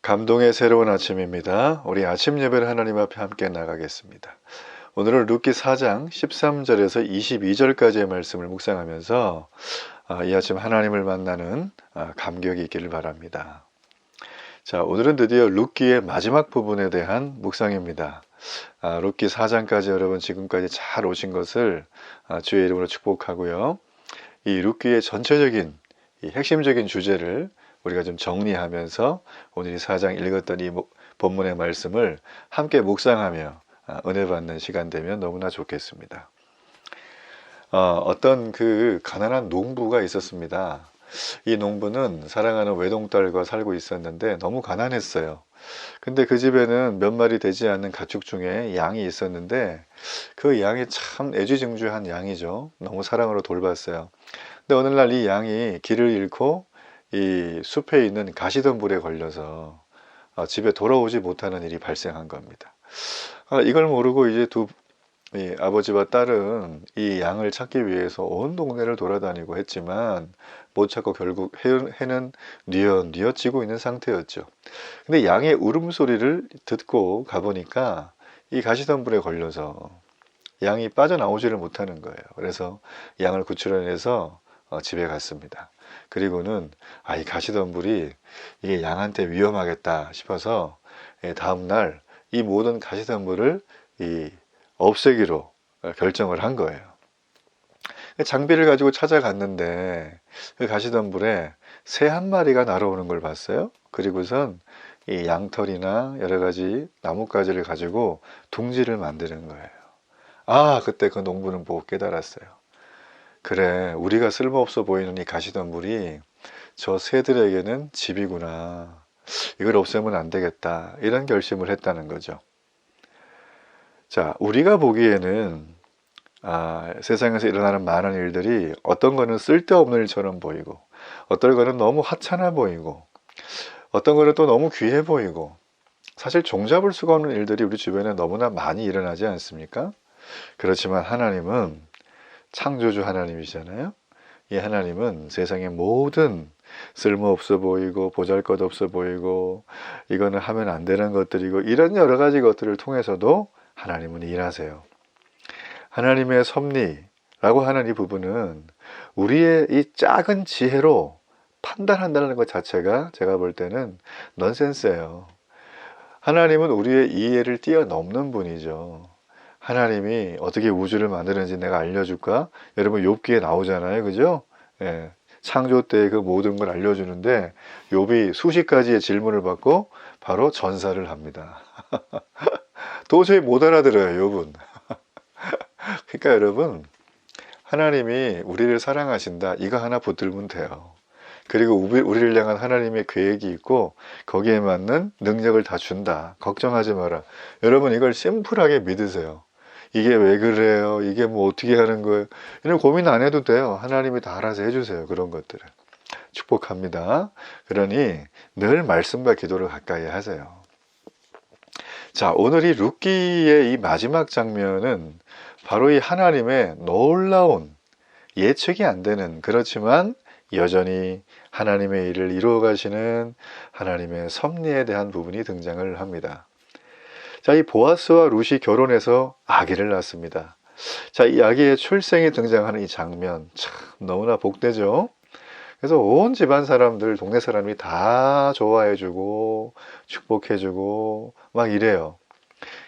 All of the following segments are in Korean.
감동의 새로운 아침입니다. 우리 아침 예배를 하나님 앞에 함께 나가겠습니다. 오늘은 룻기 4장 13절에서 22절까지의 말씀을 묵상하면서 이 아침 하나님을 만나는 감격이 있기를 바랍니다. 자, 오늘은 드디어 룻기의 마지막 부분에 대한 묵상입니다. 룻기 4장까지 여러분 지금까지 잘 오신 것을 주의 이름으로 축복하고요. 이 룻기의 전체적인 이 핵심적인 주제를 우리가 좀 정리하면서 오늘 이 4장 읽었던 이 본문의 말씀을 함께 묵상하며 은혜 받는 시간 되면 너무나 좋겠습니다. 어떤 그 가난한 농부가 있었습니다. 이 농부는 사랑하는 외동딸과 살고 있었는데 너무 가난했어요. 근데 그 집에는 몇 마리 되지 않는 가축 중에 양이 있었는데 그 양이 참 애지중지한 양이죠. 너무 사랑으로 돌봤어요. 근데 어느 날 이 양이 길을 잃고 이 숲에 있는 가시덤불에 걸려서 집에 돌아오지 못하는 일이 발생한 겁니다. 이걸 모르고 이제 이 아버지와 딸은 이 양을 찾기 위해서 온 동네를 돌아다니고 했지만 못 찾고 결국 해는 뉘어지고 있는 상태였죠. 근데 양의 울음소리를 듣고 가보니까 이 가시덤불에 걸려서 양이 빠져나오지를 못하는 거예요. 그래서 양을 구출해내서 집에 갔습니다. 그리고는 이 가시덤불이 이게 양한테 위험하겠다 싶어서 다음날 이 모든 가시덤불을 없애기로 결정을 한 거예요. 장비를 가지고 찾아갔는데 그 가시덤불에 새 한 마리가 날아오는 걸 봤어요. 그리고선 이 양털이나 여러 가지 나뭇가지를 가지고 둥지를 만드는 거예요. 그때 그 농부는 보고 깨달았어요. 그래, 우리가 쓸모없어 보이는 이 가시덤불이 저 새들에게는 집이구나. 이걸 없애면 안 되겠다. 이런 결심을 했다는 거죠. 자, 우리가 보기에는 세상에서 일어나는 많은 일들이 어떤 거는 쓸데없는 일처럼 보이고 어떤 거는 너무 하찮아 보이고 어떤 거는 또 너무 귀해 보이고 사실 종잡을 수가 없는 일들이 우리 주변에 너무나 많이 일어나지 않습니까? 그렇지만 하나님은 창조주 하나님이잖아요. 이 하나님은 세상의 모든 쓸모없어 보이고 보잘것없어 보이고 이거는 하면 안 되는 것들이고 이런 여러 가지 것들을 통해서도 하나님은 일하세요. 하나님의 섭리라고 하는 이 부분은 우리의 이 작은 지혜로 판단한다는 것 자체가 제가 볼 때는 넌센스예요. 하나님은 우리의 이해를 뛰어넘는 분이죠. 하나님이 어떻게 우주를 만드는지 내가 알려줄까? 여러분 욥기에 나오잖아요. 그죠? 창조 때 그 모든 걸 알려주는데 욥이 수십 가지의 질문을 받고 바로 전사를 합니다. 도저히 못 알아들어요, 욥은. 그러니까 여러분, 하나님이 우리를 사랑하신다. 이거 하나 붙들면 돼요. 그리고 우리를 향한 하나님의 계획이 있고 거기에 맞는 능력을 다 준다. 걱정하지 마라. 여러분 이걸 심플하게 믿으세요. 이게 왜 그래요? 이게 뭐 어떻게 하는 거예요? 이런 고민 안 해도 돼요. 하나님이 다 알아서 해주세요. 그런 것들을. 축복합니다. 그러니 늘 말씀과 기도를 가까이 하세요. 자, 오늘 이 룻기의 이 마지막 장면은 바로 이 하나님의 놀라운 예측이 안 되는 그렇지만 여전히 하나님의 일을 이루어 가시는 하나님의 섭리에 대한 부분이 등장을 합니다. 자, 이 보아스와 룻이 결혼해서 아기를 낳습니다. 자, 이 아기의 출생이 등장하는 이 장면 참 너무나 복되죠. 그래서 온 집안 사람들, 동네 사람이 다 좋아해주고 축복해주고 막 이래요.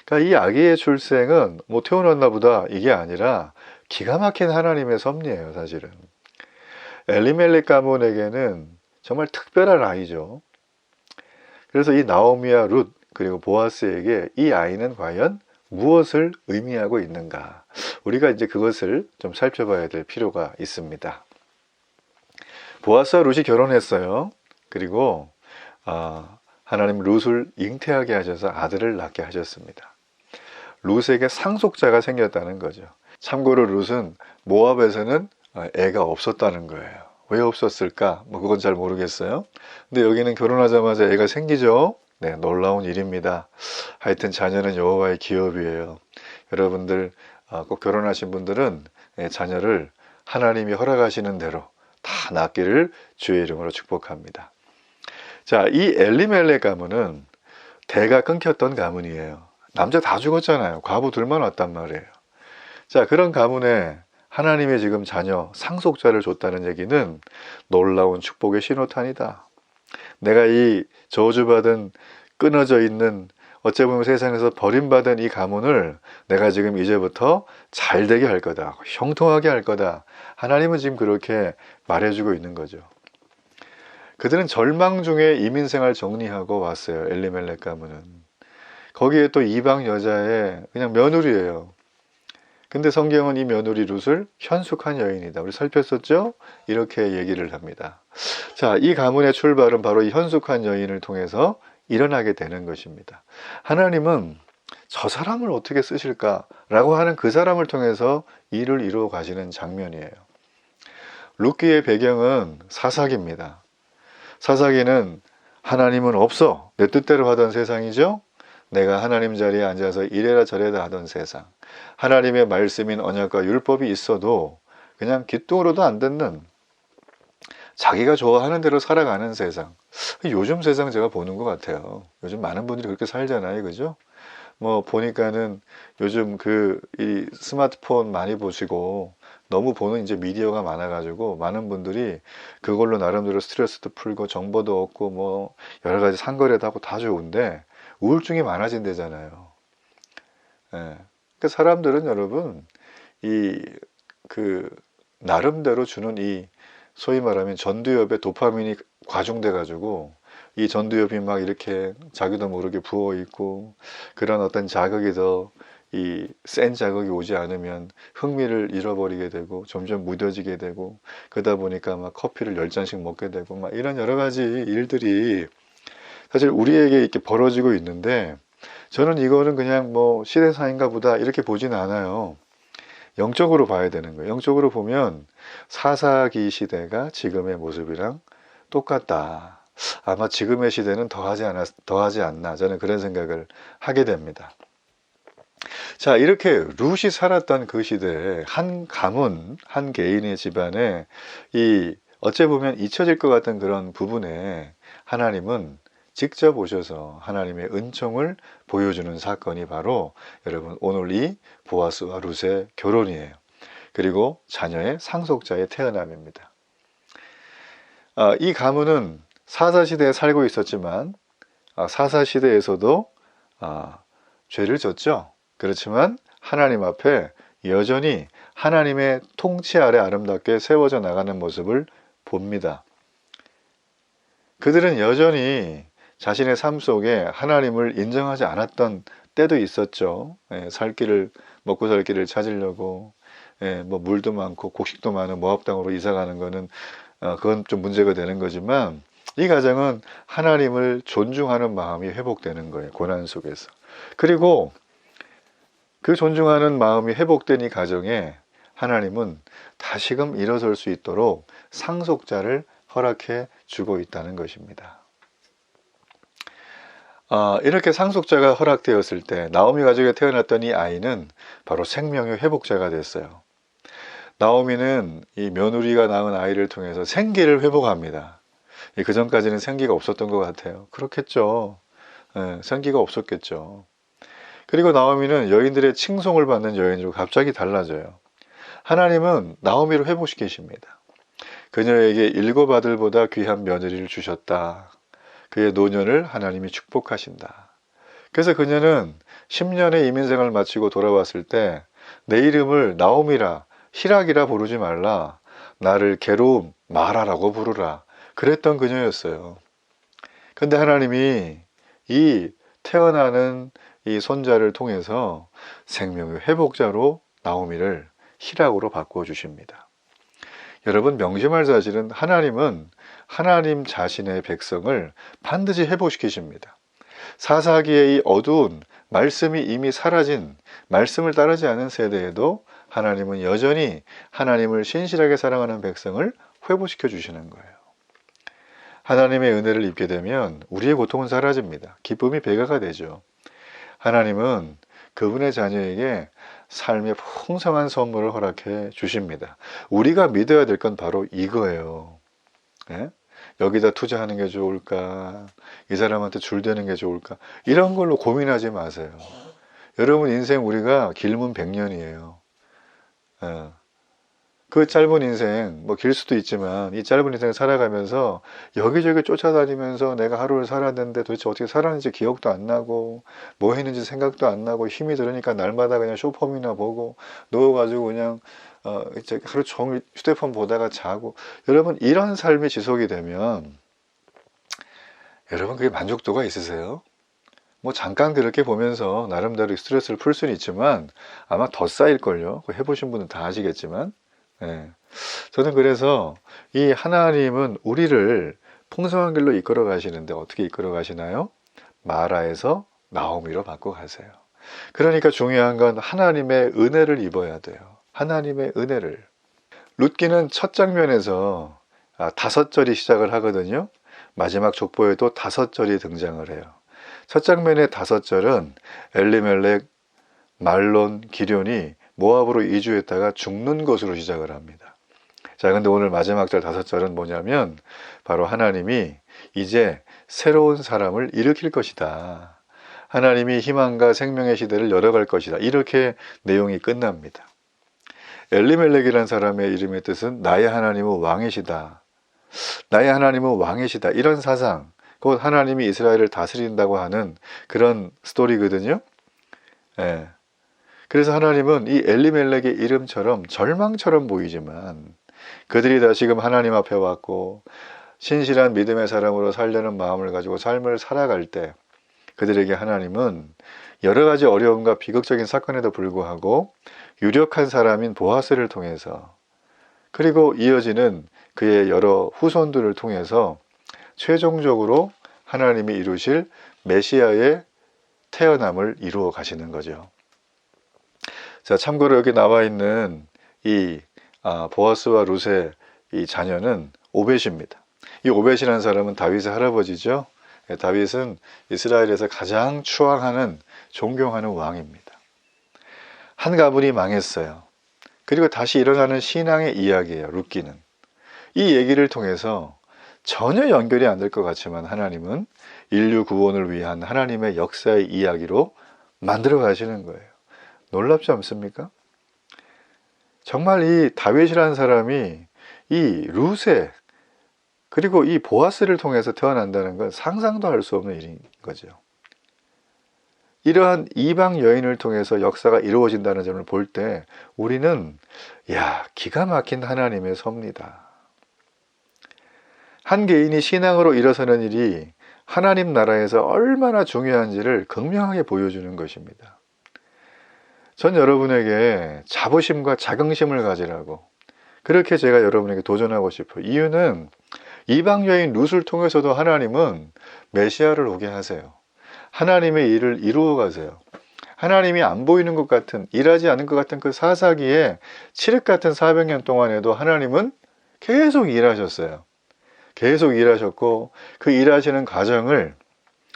그러니까 이 아기의 출생은 뭐 태어났나 보다 이게 아니라 기가 막힌 하나님의 섭리예요, 사실은. 엘리멜렉 가문에게는 정말 특별한 아이죠. 그래서 이 나오미와 룻 그리고 보아스에게 이 아이는 과연 무엇을 의미하고 있는가? 우리가 이제 그것을 좀 살펴봐야 될 필요가 있습니다. 보아스와 룻이 결혼했어요. 그리고 하나님 룻을 잉태하게 하셔서 아들을 낳게 하셨습니다. 룻에게 상속자가 생겼다는 거죠. 참고로 룻은 모압에서는 애가 없었다는 거예요. 왜 없었을까? 뭐 그건 잘 모르겠어요. 근데 여기는 결혼하자마자 애가 생기죠. 네, 놀라운 일입니다. 하여튼 자녀는 여호와의 기업이에요. 여러분들 꼭 결혼하신 분들은 자녀를 하나님이 허락하시는 대로 다 낳기를 주의 이름으로 축복합니다. 자, 이 엘리멜렉 가문은 대가 끊겼던 가문이에요. 남자 다 죽었잖아요. 과부 둘만 왔단 말이에요. 자, 그런 가문에 하나님의 지금 자녀 상속자를 줬다는 얘기는 놀라운 축복의 신호탄이다. 내가 이 저주받은 끊어져 있는 어째 보면 세상에서 버림받은 이 가문을 내가 지금 이제부터 잘 되게 할 거다. 형통하게 할 거다. 하나님은 지금 그렇게 말해주고 있는 거죠. 그들은 절망 중에 이민생활 정리하고 왔어요. 엘리멜렉 가문은. 거기에 또 이방 여자의 그냥 며느리예요. 근데 성경은 이 며느리 룻을 현숙한 여인이다. 우리 살폈었죠? 이렇게 얘기를 합니다. 자, 이 가문의 출발은 바로 이 현숙한 여인을 통해서 일어나게 되는 것입니다. 하나님은 저 사람을 어떻게 쓰실까라고 하는 그 사람을 통해서 일을 이루어 가시는 장면이에요. 룻기의 배경은 사사기입니다. 사사기는 하나님은 없어 내 뜻대로 하던 세상이죠. 내가 하나님 자리에 앉아서 이래라 저래라 하던 세상. 하나님의 말씀인 언약과 율법이 있어도 그냥 귀뚱으로도 안 듣는 자기가 좋아하는 대로 살아가는 세상. 요즘 세상 제가 보는 것 같아요. 요즘 많은 분들이 그렇게 살잖아요. 그죠? 뭐 보니까는 요즘 이 스마트폰 많이 보시고 너무 보는 이제 미디어가 많아가지고 많은 분들이 그걸로 나름대로 스트레스도 풀고 정보도 얻고 뭐 여러 가지 상거래도 하고 다 좋은데 우울증이 많아진대잖아요. 예. 그러니까 사람들은 여러분 나름대로 주는 이 소위 말하면 전두엽에 도파민이 과중돼 가지고 이 전두엽이 막 이렇게 자기도 모르게 부어 있고 그런 어떤 자극이 더 이 센 자극이 오지 않으면 흥미를 잃어버리게 되고 점점 무뎌지게 되고 그러다 보니까 막 커피를 10잔씩 먹게 되고 막 이런 여러 가지 일들이 사실 우리에게 이렇게 벌어지고 있는데 저는 이거는 그냥 뭐 시대상인가 보다 이렇게 보진 않아요. 영적으로 봐야 되는 거예요. 영적으로 보면 사사기 시대가 지금의 모습이랑 똑같다. 아마 지금의 시대는 더하지 않나 저는 그런 생각을 하게 됩니다. 자, 이렇게 룻이 살았던 그 시대에 한 가문, 한 개인의 집안에 어째 보면 잊혀질 것 같은 그런 부분에 하나님은 직접 오셔서 하나님의 은총을 보여주는 사건이 바로 여러분 오늘 이 보아스와 룻의 결혼이에요. 그리고 자녀의 상속자의 태어남입니다. 이 가문은 사사시대에 살고 있었지만 사사시대에서도 죄를 졌죠. 그렇지만 하나님 앞에 여전히 하나님의 통치 아래 아름답게 세워져 나가는 모습을 봅니다. 그들은 여전히 자신의 삶 속에 하나님을 인정하지 않았던 때도 있었죠. 먹고 살 길을 찾으려고 뭐 물도 많고 곡식도 많은 모압 땅으로 이사 가는 거는 그건 좀 문제가 되는 거지만 이 가정은 하나님을 존중하는 마음이 회복되는 거예요. 고난 속에서. 그리고 그 존중하는 마음이 회복된 이 가정에 하나님은 다시금 일어설 수 있도록 상속자를 허락해 주고 있다는 것입니다. 이렇게 상속자가 허락되었을 때 나오미 가족에 태어났던 이 아이는 바로 생명의 회복자가 됐어요. 나오미는 이 며느리가 낳은 아이를 통해서 생기를 회복합니다. 그 전까지는 생기가 없었던 것 같아요. 그렇겠죠. 생기가 없었겠죠. 그리고 나오미는 여인들의 칭송을 받는 여인으로 갑자기 달라져요. 하나님은 나오미를 회복시키십니다. 그녀에게 7 아들보다 귀한 며느리를 주셨다. 그의 노년을 하나님이 축복하신다. 그래서 그녀는 10년의 이민생활을 마치고 돌아왔을 때 내 이름을 나오미라 희락이라 부르지 말라. 나를 괴로움 마라라고 부르라. 그랬던 그녀였어요. 근데 하나님이 이 태어나는 이 손자를 통해서 생명의 회복자로 나오미를 희락으로 바꿔주십니다. 여러분 명심할 사실은 하나님은 하나님 자신의 백성을 반드시 회복시키십니다. 사사기의 이 어두운 말씀이 이미 사라진 말씀을 따르지 않은 세대에도 하나님은 여전히 하나님을 신실하게 사랑하는 백성을 회복시켜 주시는 거예요. 하나님의 은혜를 입게 되면 우리의 고통은 사라집니다. 기쁨이 배가가 되죠. 하나님은 그분의 자녀에게 삶의 풍성한 선물을 허락해 주십니다. 우리가 믿어야 될 건 바로 이거예요. 여기다 투자하는 게 좋을까? 이 사람한테 줄 대는 게 좋을까? 이런 걸로 고민하지 마세요. 여러분 인생 우리가 길면 100년이에요. 그 짧은 인생, 뭐 길 수도 있지만 이 짧은 인생 살아가면서 여기저기 쫓아다니면서 내가 하루를 살았는데 도대체 어떻게 살았는지 기억도 안 나고 뭐 했는지 생각도 안 나고 힘이 들으니까 날마다 그냥 쇼폼이나 보고 누워가지고 그냥 이제 하루 종일 휴대폰 보다가 자고, 여러분 이런 삶이 지속이 되면 여러분 그게 만족도가 있으세요? 뭐 잠깐 그렇게 보면서 나름대로 스트레스를 풀 수는 있지만 아마 더 쌓일걸요. 해보신 분은 다 아시겠지만. 예. 저는 그래서 이 하나님은 우리를 풍성한 길로 이끌어 가시는데 어떻게 이끌어 가시나요? 마라에서 나오미로 바꿔 가세요. 그러니까 중요한 건 하나님의 은혜를 입어야 돼요. 하나님의 은혜를. 룻기는 첫 장면에서 5절이 시작을 하거든요. 마지막 족보에도 5절이 등장을 해요. 첫 장면의 5절은 엘리멜렉, 말론, 기럐이 모압으로 이주했다가 죽는 것으로 시작을 합니다. 자, 근데 오늘 마지막 절 5절은 뭐냐면 바로 하나님이 이제 새로운 사람을 일으킬 것이다. 하나님이 희망과 생명의 시대를 열어갈 것이다. 이렇게 내용이 끝납니다. 엘리멜렉이라는 사람의 이름의 뜻은 나의 하나님은 왕이시다. 나의 하나님은 왕이시다. 이런 사상, 곧 하나님이 이스라엘을 다스린다고 하는 그런 스토리거든요. 예. 그래서 하나님은 이 엘리멜렉의 이름처럼 절망처럼 보이지만 그들이 다시금 하나님 앞에 왔고 신실한 믿음의 사람으로 살려는 마음을 가지고 삶을 살아갈 때 그들에게 하나님은 여러 가지 어려움과 비극적인 사건에도 불구하고 유력한 사람인 보아스를 통해서, 그리고 이어지는 그의 여러 후손들을 통해서 최종적으로 하나님이 이루실 메시아의 태어남을 이루어 가시는 거죠. 자, 참고로 여기 나와 있는 이 보아스와 룻의 이 자녀는 오벳입니다. 이 오벳이라는 사람은 다윗의 할아버지죠. 다윗은 이스라엘에서 가장 추앙하는, 존경하는 왕입니다. 한 가문이 망했어요. 그리고 다시 일어나는 신앙의 이야기예요. 룻기는. 이 얘기를 통해서 전혀 연결이 안 될 것 같지만 하나님은 인류 구원을 위한 하나님의 역사의 이야기로 만들어 가시는 거예요. 놀랍지 않습니까? 정말 이 다윗이라는 사람이 이 룻의, 그리고 이 보아스를 통해서 태어난다는 건 상상도 할 수 없는 일인 거죠. 이러한 이방 여인을 통해서 역사가 이루어진다는 점을 볼 때 우리는 기가 막힌 하나님의 섭니다. 한 개인이 신앙으로 일어서는 일이 하나님 나라에서 얼마나 중요한지를 극명하게 보여주는 것입니다. 전 여러분에게 자부심과 자긍심을 가지라고 그렇게 제가 여러분에게 도전하고 싶어요. 이유는 이방 여인 룻을 통해서도 하나님은 메시아를 오게 하세요. 하나님의 일을 이루어 가세요. 하나님이 안 보이는 것 같은, 일하지 않은 것 같은 그 사사기에 칠흑 같은 400년 동안에도 하나님은 계속 일하셨어요. 계속 일하셨고 그 일하시는 과정을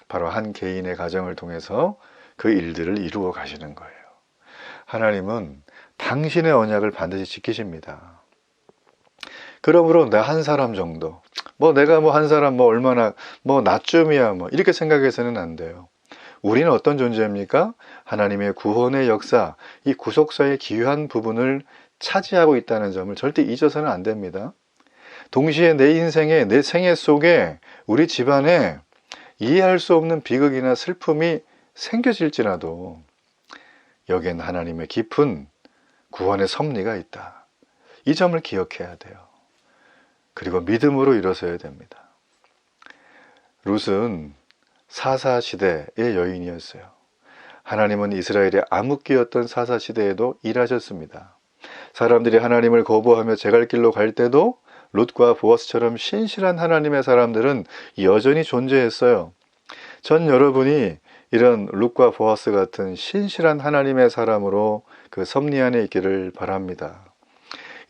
바로 한 개인의 가정을 통해서 그 일들을 이루어 가시는 거예요. 하나님은 당신의 언약을 반드시 지키십니다. 그러므로 나 한 사람 정도, 내가 한 사람 얼마나 나쯤이야 이렇게 생각해서는 안 돼요. 우리는 어떤 존재입니까? 하나님의 구원의 역사, 이 구속사의 기유한 부분을 차지하고 있다는 점을 절대 잊어서는 안 됩니다. 동시에 내 인생의, 내 생애 속에 우리 집안에 이해할 수 없는 비극이나 슬픔이 생겨질지라도 여기엔 하나님의 깊은 구원의 섭리가 있다. 이 점을 기억해야 돼요. 그리고 믿음으로 일어서야 됩니다. 룻은 사사시대의 여인이었어요. 하나님은 이스라엘의 암흑기였던 사사시대에도 일하셨습니다. 사람들이 하나님을 거부하며 제갈 길로 갈 때도 룻과 보아스처럼 신실한 하나님의 사람들은 여전히 존재했어요. 전 여러분이 이런 룻과 보아스 같은 신실한 하나님의 사람으로 그 섭리 안에 있기를 바랍니다.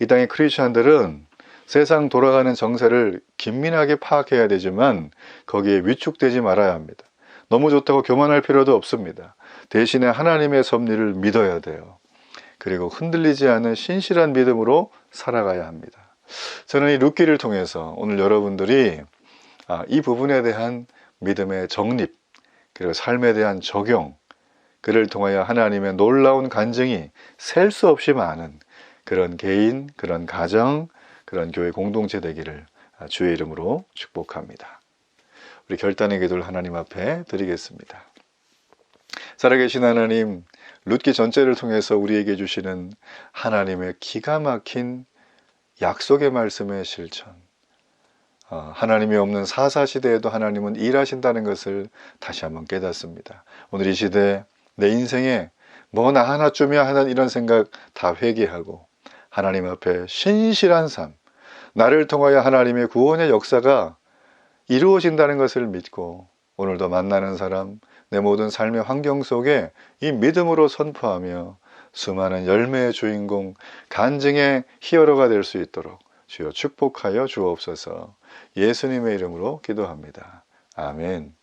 이 땅의 크리스천들은 세상 돌아가는 정세를 긴밀하게 파악해야 되지만 거기에 위축되지 말아야 합니다. 너무 좋다고 교만할 필요도 없습니다. 대신에 하나님의 섭리를 믿어야 돼요. 그리고 흔들리지 않은 신실한 믿음으로 살아가야 합니다. 저는 이 룻기를 통해서 오늘 여러분들이 이 부분에 대한 믿음의 정립, 그리고 삶에 대한 적용, 그를 통하여 하나님의 놀라운 간증이 셀 수 없이 많은 그런 개인, 그런 가정, 그런 교회 공동체 되기를 주의 이름으로 축복합니다. 우리 결단의 기도를 하나님 앞에 드리겠습니다. 살아계신 하나님, 룻기 전체를 통해서 우리에게 주시는 하나님의 기가 막힌 약속의 말씀의 실천, 하나님이 없는 사사시대에도 하나님은 일하신다는 것을 다시 한번 깨닫습니다. 오늘 이 시대에 내 인생에 뭐 나 하나쯤이야 하는 이런 생각 다 회개하고 하나님 앞에 신실한 삶, 나를 통하여 하나님의 구원의 역사가 이루어진다는 것을 믿고 오늘도 만나는 사람, 내 모든 삶의 환경 속에 이 믿음으로 선포하며 수많은 열매의 주인공, 간증의 히어로가 될 수 있도록 주여 축복하여 주옵소서. 예수님의 이름으로 기도합니다. 아멘.